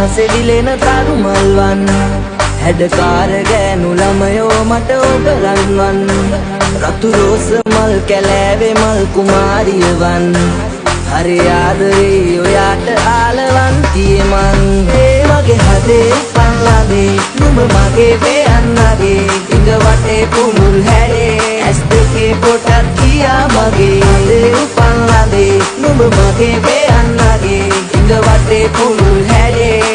සෙවිලෙන තරු මල්වන් හැඩකාර ගෑනු ළමයෝ මට ඔබ රන්වන් රතු රෝස මල් කැලෑවේ මල් කුමාරියවන් හරි ආදරේ ඔයාට ආලවන්තියේ මං ඒ වගේ හදේ පන්ලාදේ නුඹ මගේ පෙයන්නගේ ඉඟ වටේ පුමුල් හැඩේ ඇස් දෙකේ පොටක් කියා මගේ හදේ පන්ලාදේ නුඹ මගේ පෙයන්නගේ ඉඟ වටේ පුමුල් හැඩේ